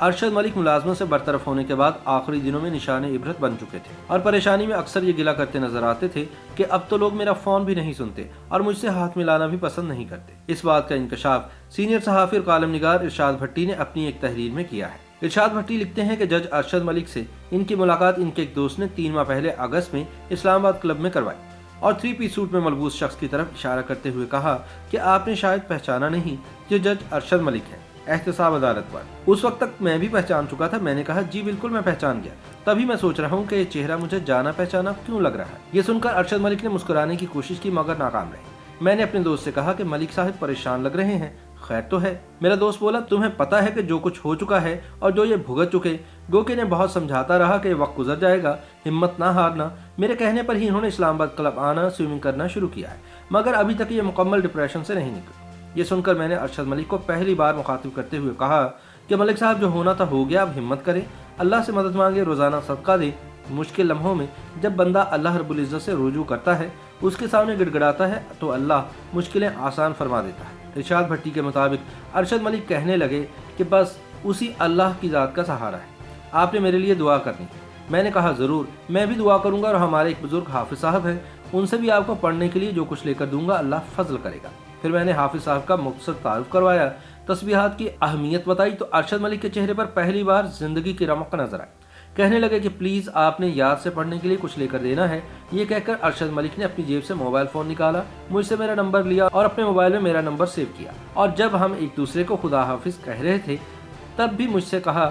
ارشد ملک ملازمت سے برطرف ہونے کے بعد آخری دنوں میں نشان عبرت بن چکے تھے اور پریشانی میں اکثر یہ گلہ کرتے نظر آتے تھے کہ اب تو لوگ میرا فون بھی نہیں سنتے اور مجھ سے ہاتھ ملانا بھی پسند نہیں کرتے۔ اس بات کا انکشاف سینئر صحافی اور کالم نگار ارشاد بھٹی نے اپنی ایک تحریر میں کیا ہے۔ ارشاد بھٹی لکھتے ہیں کہ جج ارشد ملک سے ان کی ملاقات ان کے ایک دوست نے 3 ماہ پہلے اگست میں اسلام آباد کلب میں کروائی اور 3 پیس سوٹ میں ملبوس شخص کی طرف اشارہ کرتے ہوئے کہا کہ آپ نے شاید پہچانا نہیں، یہ جج ارشد ملک ہے، احتساب عدالت پر۔ اس وقت تک میں بھی پہچان چکا تھا۔ میں نے کہا جی بالکل میں پہچان گیا، تبھی میں سوچ رہا ہوں کہ یہ چہرہ مجھے جانا پہچانا کیوں لگ رہا ہے۔ یہ سن کر ارشد ملک نے مسکرانے کی کوشش کی مگر ناکام رہے۔ میں نے اپنے دوست سے کہا کہ ملک صاحب پریشان لگ رہے ہیں، خیر تو ہے؟ میرا دوست بولا تمہیں پتا ہے کہ جو کچھ ہو چکا ہے اور جو یہ بھگت چکے، گو کہ انہیں بہت سمجھاتا رہا کہ وقت گزر جائے گا، ہمت نہ ہارنا۔ میرے کہنے پر ہی انہوں نے اسلام آباد کلب آنا، سوئمنگ کرنا شروع کیا ہے، مگر ابھی تک یہ مکمل ڈپریشن سے نہیں نکلے۔ یہ سن کر میں نے ارشد ملک کو پہلی بار مخاطب کرتے ہوئے کہا کہ ملک صاحب جو ہونا تھا ہو گیا، اب ہمت کریں، اللہ سے مدد مانگے، روزانہ صدقہ دیں۔ مشکل لمحوں میں جب بندہ اللہ رب العزت سے رجوع کرتا ہے، اس کے سامنے گڑ گڑاتا ہے تو اللہ مشکلیں آسان فرما دیتا ہے۔ ارشاد بھٹی کے مطابق ارشد ملک کہنے لگے کہ بس اسی اللہ کی ذات کا سہارا ہے، آپ نے میرے لیے دعا کرنی ہے۔ میں نے کہا ضرور، میں بھی دعا کروں گا اور ہمارے ایک بزرگ حافظ صاحب ہیں، ان سے بھی آپ کو پڑھنے کے لیے جو کچھ لے کر دوں گا اللہ فضل کرے گا۔ پھر میں نے حافظ صاحب کا مختصر تعارف کروایا، تسبیحات کی اہمیت بتائی تو ارشد ملک کے چہرے پر پہلی بار زندگی کی رمق نظر آئی۔ کہنے لگے کہ پلیز آپ نے یاد سے پڑھنے کے لیے کچھ لے کر دینا ہے۔ یہ کہہ کر ارشد ملک نے اپنی جیب سے موبائل فون نکالا، مجھ سے میرا نمبر لیا اور اپنے موبائل میں میرا نمبر سیو کیا، اور جب ہم ایک دوسرے کو خدا حافظ کہہ رہے تھے تب بھی مجھ سے کہا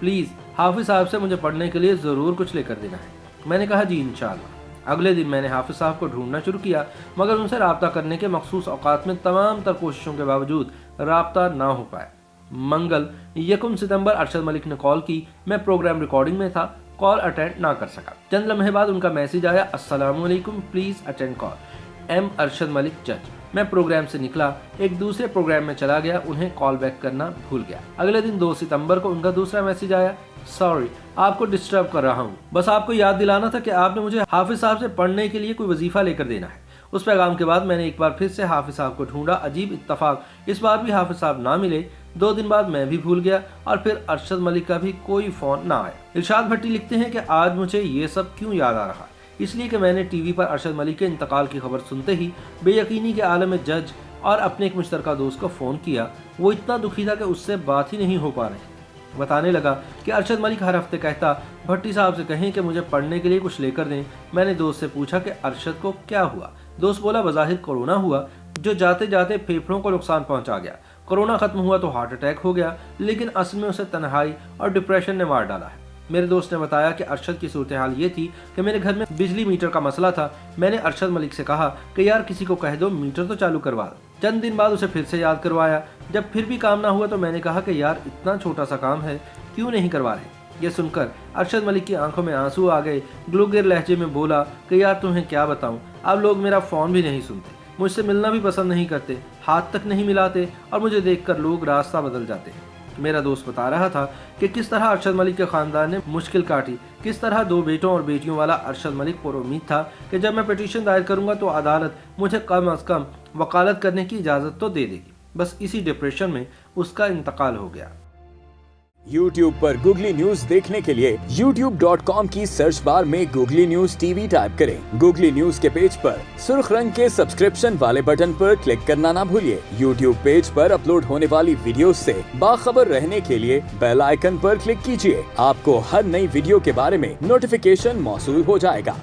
پلیز حافظ صاحب سے مجھے پڑھنے کے لیے ضرور کچھ لے کر دینا ہے۔ میں نے کہا جی انشاءاللہ۔ اگلے دن میں نے حافظ صاحب کو ڈھونڈنا شروع کیا، مگر ان سے رابطہ کرنے کے مخصوص اوقات میں تمام تر کوششوں کے باوجود رابطہ نہ ہو پایا۔ منگل 1 ستمبر ارشد ملک نے کال کی، میں پروگرام ریکارڈنگ میں تھا، کال اٹینڈ نہ کر سکا۔ چند لمحے بعد ان کا میسج آیا، السلام علیکم، please attend call, M Arshad Malik جج۔ میں پروگرام سے نکلا، ایک دوسرے پروگرام میں چلا گیا، انہیں کال بیک کرنا بھول گیا۔ اگلے دن 2 ستمبر کو ان کا دوسرا میسج آیا، سوری آپ کو ڈسٹرب کر رہا ہوں، بس آپ کو یاد دلانا تھا کہ آپ نے مجھے حافظ صاحب سے پڑھنے کے لیے کوئی وظیفہ لے کر دینا ہے۔ اس پیغام کے بعد میں نے ایک بار پھر سے حافظ صاحب کو ڈھونڈا، عجیب اتفاق، اس بار بھی حافظ صاحب نہ ملے۔ 2 دن بعد میں بھی بھول گیا اور پھر ارشد ملک کا بھی کوئی فون نہ آیا۔ ارشاد بھٹی لکھتے ہیں کہ آج مجھے یہ سب کیوں یاد آ رہا، اس لیے کہ میں نے ٹی وی پر ارشد ملک کے انتقال کی خبر سنتے ہی بے یقینی کے عالم میں جج اور اپنے ایک مشترکہ دوست کو فون کیا۔ وہ اتنا دکھی تھا کہ اس سے بات ہی نہیں ہو پا رہی۔ بتانے لگا کہ ارشد ملک ہر ہفتے کہتا بھٹی صاحب سے کہیں کہ مجھے پڑھنے کے لیے کچھ لے کر دیں۔ میں نے دوست سے پوچھا کہ ارشد کو کیا ہوا؟ دوست بولا بظاہر کورونا ہوا جو جاتے جاتے پھیپھڑوں کو نقصان پہنچا گیا، کورونا ختم ہوا تو ہارٹ اٹیک ہو گیا، لیکن اصل میں اسے تنہائی اور ڈپریشن نے مار ڈالا ہے۔ میرے دوست نے بتایا کہ ارشد کی صورتحال یہ تھی کہ میرے گھر میں بجلی میٹر کا مسئلہ تھا۔ میں نے ارشد ملک سے کہا کہ یار کسی کو کہہ دو میٹر تو چالو کروا دو۔ چند دن بعد اسے پھر سے یاد کروایا، جب پھر بھی کام نہ ہوا تو میں نے کہا کہ یار اتنا چھوٹا سا کام ہے کیوں نہیں کروا رہے؟ یہ سن کر ارشد ملک کی آنکھوں میں آنسو آ گئے، گلوگر لہجے میں بولا کہ یار تمہیں کیا بتاؤں، اب لوگ میرا فون بھی نہیں سنتے، مجھ سے ملنا بھی پسند نہیں کرتے، ہاتھ تک نہیں ملاتے اور مجھے دیکھ کر لوگ راستہ بدل جاتے ہیں۔ میرا دوست بتا رہا تھا کہ کس طرح ارشد ملک کے خاندان نے مشکل کاٹی، کس طرح 2 بیٹوں اور بیٹیوں والا ارشد ملک پر امید تھا کہ جب میں پٹیشن دائر کروں گا تو عدالت مجھے کم از کم وکالت کرنے کی اجازت تو دے دے گی۔ بس اسی ڈپریشن میں اس کا انتقال ہو گیا۔ YouTube پر گوگلی نیوز دیکھنے کے لیے youtube.com کی سرچ بار میں googly news T V type کریں۔ گوگلی نیوز کے پیج پر سرخ رنگ کے سبسکرپشن والے بٹن پر کلک کرنا نہ بھولیے۔ YouTube پیج پر اپلوڈ ہونے والی ویڈیوز سے باخبر رہنے کے لیے بیل آئیکن پر کلک کیجیے۔ آپ کو ہر نئی ویڈیو کے بارے میں نوٹیفیکیشن موصول ہو جائے گا۔